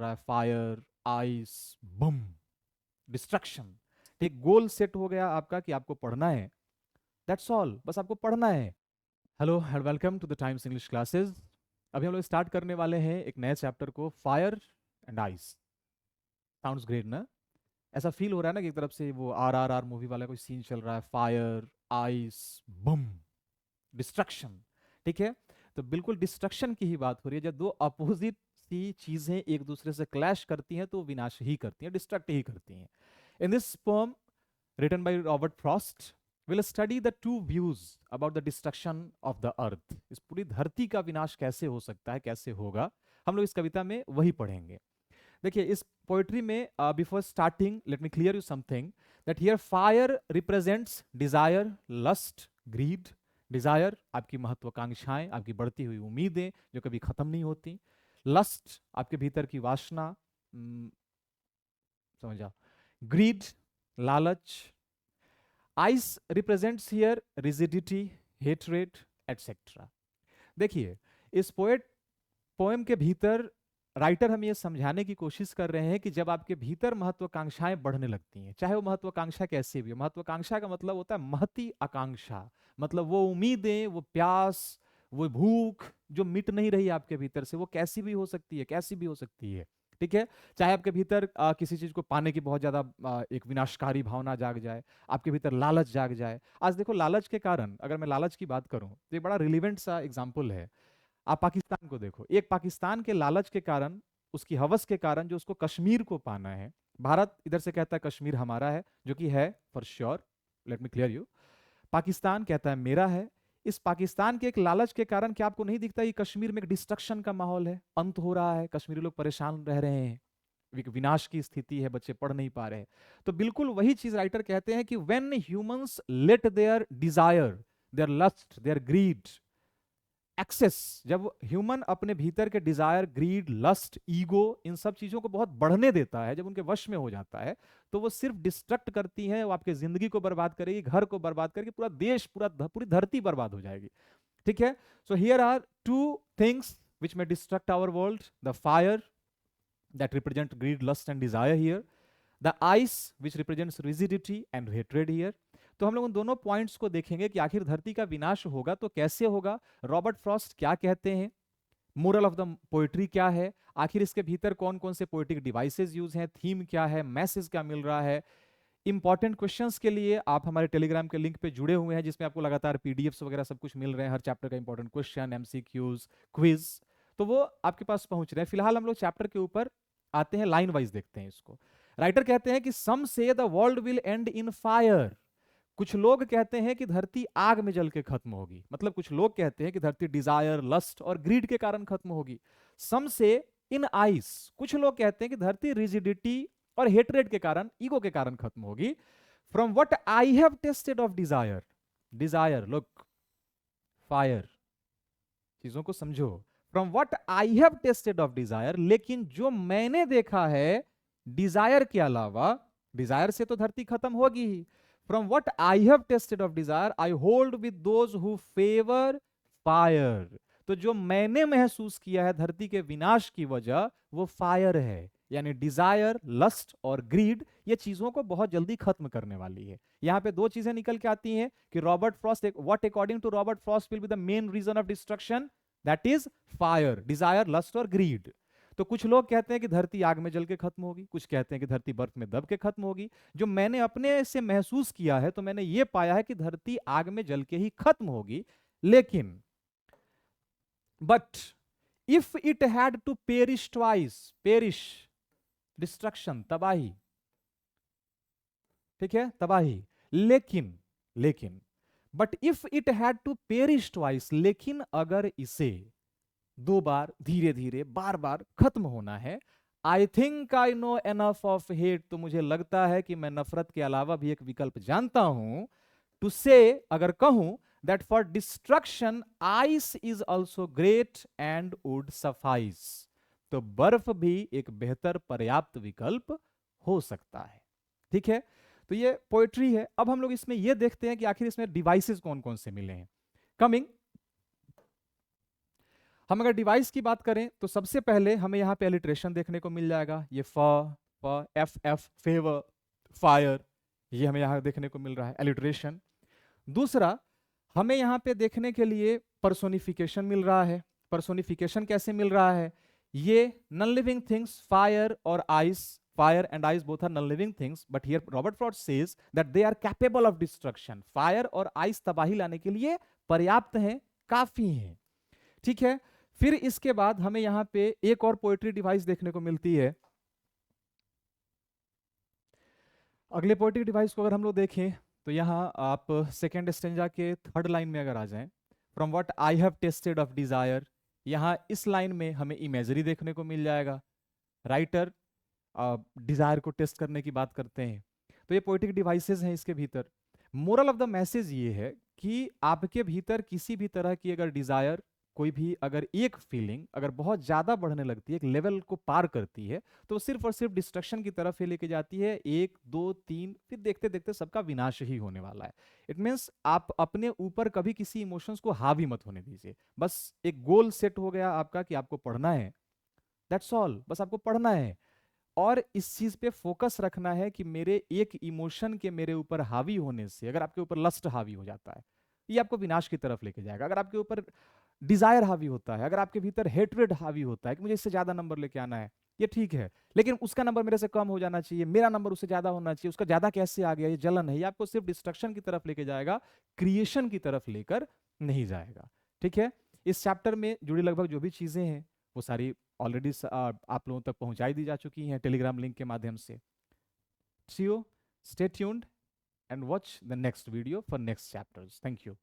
रहा है, fire, ice, बम, destruction. एक गोल सेट हो गया आपका कि आपको पढ़ना है, दैट्स ऑल, बस आपको पढ़ना है। Hello and welcome to the Times English classes. अभी हम लोग स्टार्ट करने वाले हैं एक नए चैप्टर को, fire and ice. Sounds great ना? ऐसा फील हो रहा है ना कि एक तरफ से वो RRR मूवी वाला कोई सीन चल रहा है, फायर, आइस, बम, डिस्ट्रक्शन। ठीक है, तो बिल्कुल डिस्ट्रक्शन की ही बात हो रही है। जब दो अपोजिट सी चीजें एक दूसरे से क्लैश करती हैं तो विनाश ही करती हैं, डिस्ट्रक्ट ही करती हैं। In this poem written by Robert Frost, will study the two views about the destruction of the earth। इस पूरी धरती का विनाश कैसे हो सकता है, कैसे होगा, हम लोग इस कविता में वही पढ़ेंगे। देखिए इस पोएट्री में before starting let me clear you something, that here fire represents desire, lust, greed. Desire आपकी महत्वाकांक्षाएं, आपकी बढ़ती हुई उम्मीदें जो कभी खत्म नहीं होती। लस्ट आपके भीतर की वासना, समझा। ग्रीड लालच। Ice represents here rigidity, hatred, etcetera. देखिए इस पोएम के भीतर राइटर हमें यह समझाने की कोशिश कर रहे हैं कि जब आपके भीतर महत्वाकांक्षाएं बढ़ने लगती हैं, चाहे वो महत्वाकांक्षा कैसी भी हो, महत्वाकांक्षा का मतलब होता है महती आकांक्षा, मतलब वो उम्मीदें, वो प्यास, वो भूख जो मिट नहीं रही आपके भीतर से, वो कैसी भी हो सकती है, कैसी भी हो सकती है। ठीक है, चाहे आपके भीतर किसी चीज को पाने की बहुत ज्यादा एक विनाशकारी भावना जाग जाए, आपके भीतर लालच जाग जाए। आज देखो लालच के कारण, अगर मैं लालच की बात करूं तो एक बड़ा रिलेवेंट सा एग्जांपल है। आप पाकिस्तान को देखो, एक पाकिस्तान के लालच के कारण, उसकी हवस के कारण जो उसको कश्मीर को पाना है, भारत इधर से कहता है कश्मीर हमारा है, जो कि है for sure, late me clear you. Pakistan कहता है मेरा है। इस पाकिस्तान के एक लालच के कारण क्या आपको नहीं दिखता कि कश्मीर में एक डिस्ट्रक्शन का माहौल है, अंत हो रहा है, कश्मीरी लोग परेशान रह रहे हैं, एक विनाश की स्थिति है, बच्चे पढ़ नहीं पा रहे हैं। तो बिल्कुल वही चीज राइटर कहते हैं कि when humans let their desire, their lust, their greed excess, जब ह्यूमन अपने भीतर के डिजायर, ग्रीड, लस्ट, ईगो, इन सब चीजों को बहुत बढ़ने देता है, जब उनके वश में हो जाता है, तो वो सिर्फ डिस्ट्रक्ट करती है, वो आपकी जिंदगी को बर्बाद करेगी, घर को बर्बाद करेगी, पूरा देश, पूरी धरती बर्बाद हो जाएगी। ठीक है, so here are two things which may destruct our world: the fire that represent greed, lust and desire here, the ice which represents rigidity and hatred here। तो हम लोग उन दोनों पॉइंट्स को देखेंगे कि आखिर धरती का विनाश होगा तो कैसे होगा, रॉबर्ट फ्रॉस्ट क्या कहते हैं, मोरल ऑफ द पोएट्री क्या है, आखिर इसके भीतर कौन कौन से पोएटिक डिवाइसेस यूज हैं, थीम क्या है, मैसेज क्या मिल रहा है। इंपॉर्टेंट क्वेश्चंस के लिए आप हमारे टेलीग्राम के लिंक पे जुड़े हुए हैं, जिसमें आपको लगातार पीडीएफ्स वगैरह सब कुछ मिल रहे हैं, हर चैप्टर का इंपॉर्टेंट क्वेश्चन, एमसीक्यूज, क्विज, तो वो आपके पास पहुंच रहे हैं। फिलहाल हम लोग चैप्टर के ऊपर आते हैं, लाइन वाइज देखते हैं इसको। राइटर कहते हैं कि सम से the world will and in fire. कुछ लोग कहते हैं कि धरती आग में जल के खत्म होगी, मतलब कुछ लोग कहते हैं कि धरती डिजायर, लस्ट और ग्रीड के कारण खत्म होगी। सम से इन आइस, कुछ लोग कहते हैं कि धरती रिजिडिटी और हेटरेट के कारण, ईगो के कारण खत्म होगी। From what I have tasted of desire, desire, look, fire, चीजों को समझो। From what I have tasted of desire, लेकिन जो मैंने देखा है डिजायर के अलावा, डिजायर से तो धरती खत्म होगी ही। From what I have tasted of desire I hold with those who favour fire. तो जो मैंने महसूस किया है धरती के विनाश की वजह, वो फायर है, यानी डिजायर, लस्ट और ग्रीड, ये चीजों को बहुत जल्दी खत्म करने वाली है। यहां पे दो चीजें निकल के आती हैं कि Robert Frost, what according to Robert Frost will be the main reason of destruction, that is fire, desire, lust और ग्रीड। तो कुछ लोग कहते हैं कि धरती आग में जल के खत्म होगी, कुछ कहते हैं कि धरती बर्फ में दब के खत्म होगी। जो मैंने अपने से महसूस किया है, तो मैंने ये पाया है कि धरती आग में जल के ही खत्म होगी। लेकिन but if it had to perish twice, perish destruction, तबाही, ठीक है, तबाही, लेकिन but if it had to perish twice, लेकिन अगर इसे दो बार, धीरे धीरे, बार बार खत्म होना है, I think I know enough of hate, तो मुझे लगता है कि मैं नफरत के अलावा भी एक विकल्प जानता हूं, टू से, अगर कहूं, that for destruction ice is also great and would suffice, तो बर्फ भी एक बेहतर पर्याप्त विकल्प हो सकता है। ठीक है, तो ये पोएट्री है। अब हम लोग इसमें ये देखते हैं कि आखिर इसमें डिवाइसेस कौन कौन से मिले हैं। कमिंग, हम अगर डिवाइस की बात करें तो सबसे पहले हमें यहाँ पे एलिट्रेशन देखने को मिल जाएगा, ये एफ एफ फेवर, फायर, ये हमें यहाँ देखने को मिल रहा है एलिट्रेशन। दूसरा, हमें यहाँ पे देखने के लिए पर्सोनिफिकेशन मिल रहा है। पर्सोनिफिकेशन कैसे मिल रहा है? ये नॉन लिविंग थिंग्स, फायर और ice, fire and ice both are non-living things, but here Robert Frost says that they are capable of destruction. Fire और ice तबाही लाने के लिए पर्याप्त हैं, काफी हैं। ठीक है, फिर इसके बाद हमें यहाँ पे एक और पोएट्री डिवाइस देखने को मिलती है। अगले पोएट्री डिवाइस को अगर हम लोग देखें तो यहाँ आप सेकेंड स्टेंजा के थर्ड लाइन में अगर आ जाएं, from what I have tasted of Dzire, यहाँ इस लाइन में हमें इमेजरी देखने को मिल जाएगा। राइटर डिजायर को टेस्ट करने की बात करते हैं, तो ये पोएटिक डिवाइसेस हैं इसके भीतर। मोरल ऑफ द मैसेज ये है कि आपके भीतर किसी भी तरह की अगर डिजायर, कोई भी अगर एक फीलिंग अगर बहुत ज्यादा बढ़ने लगती है, एक लेवल को पार करती है, तो सिर्फ और सिर्फ डिस्ट्रक्शन की तरफ ही लेके जाती है। 1 2 3, फिर देखते देखते सबका विनाश ही होने वाला है। इट मीन्स आप अपने ऊपर कभी किसी इमोशंस को हावी मत होने दीजिए। बस एक गोल सेट हो गया आपका कि आपको पढ़ना है, दैट्स ऑल, बस आपको पढ़ना है और इस चीज पे फोकस रखना है कि मेरे एक इमोशन के मेरे ऊपर हावी होने से, अगर आपके ऊपर लस्ट हावी हो जाता है, ये आपको विनाश की तरफ लेके जाएगा। अगर आपके ऊपर डिजायर हावी होता है, अगर आपके भीतर हेट्रेड हावी होता है कि मुझे इससे ज्यादा नंबर लेके आना है, ये ठीक है, लेकिन उसका नंबर मेरे से कम हो जाना चाहिए, मेरा नंबर उससे ज्यादा होना चाहिए, उसका ज्यादा कैसे आ गया, ये जलन है, ये आपको सिर्फ डिस्ट्रक्शन की तरफ लेके जाएगा, क्रिएशन की तरफ लेकर नहीं जाएगा। ठीक है, इस चैप्टर में जुड़ी लगभग जो भी चीजें हैं वो सारी ऑलरेडी आप लोगों तक पहुंचाई दी जा चुकी हैं टेलीग्राम लिंक के माध्यम से। See you, stay tuned and watch the next video for next chapters. Thank you.